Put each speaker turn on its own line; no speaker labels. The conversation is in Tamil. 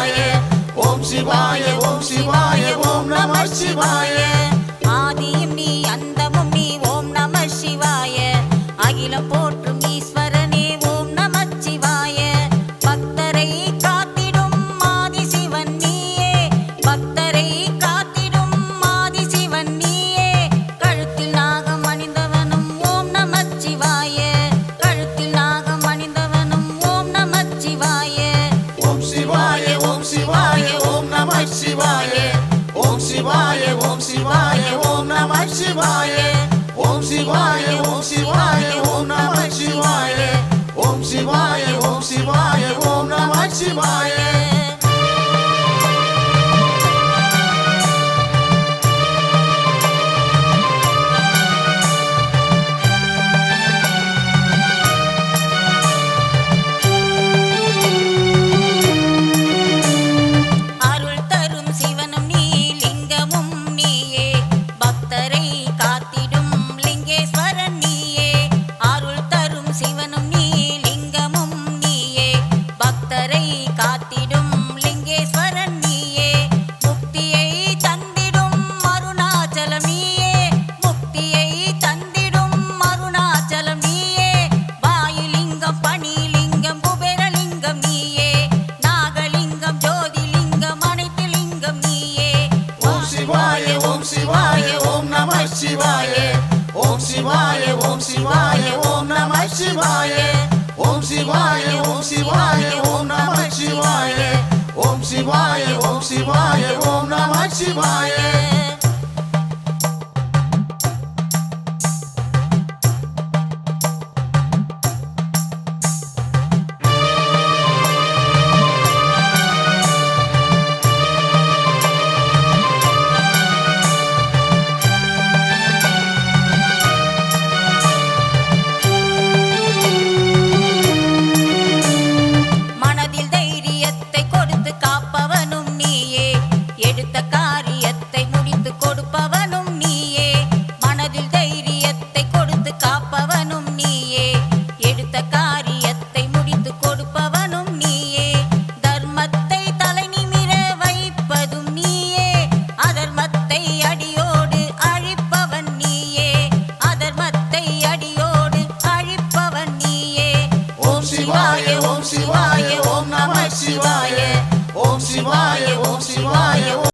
சிவாய ஓம் சிவாய ஓம் சிவாய ஓம் நம சிவாய
ஆதியும் நீ அந்தமும் நீ ஓம் நம சிவாய அகிலம் போற்றும் ஈஸ்வரனே ஓம் நம சிவாய பக்தரை காத்திடும் ஆதி சிவன் நீயே பக்தரை காத்திடும் ஆதி சிவன் நீயே கழுத்தில் நாகம் அணிந்தவனும் ஓம் நம சிவாய கழுத்தில் நாகம் அணிந்தவனும் ஓம் நம சிவாய
ஓம் சிவாய ஓம் சிவாய ஓம் நம சிவாய ஓம் சிவாய ஓம் சிவாய ஓம் நம சிவாய ஓம் சிவாய ஓம் சிவாய ஓம் நம சிவாய ஓம் சிவாய ஓம் சிவாய ஓம் நம சிவாய
அருள் தரும் சிவனும் நீ லிங்கமும் நீயே பக்தரை காத்திடும் லிங்கேஸ்வரன் நீயே அருள் தரும் சிவனும் நீ லிங்கமும் நீயே பக்தரை காத்திடும் லிங்கேஸ்வரன் நீயே முக்தியை தந்திடும் அருணாச்சலம் நீயே முக்தியை தந்திடும் அருணாச்சலம் நீயே வாயுலிங்கம் பணிலிங்கம் குபேரலிங்கம் நீயே நாகலிங்கம் ஜோதிலிங்கம் அனைத்து லிங்கம் நீயே
ஓம் சிவாய ஓம் சிவாய ஓம் நம சிவாய ஓம் சிவாய ஓம் சிவாய ஓம் நம சிவாய ஓம் சிவாய ஓம் சிவாய ஓம் நம சிவாய ஓம் சிவாய ஓம் சிவாய ஓம் நம சிவாய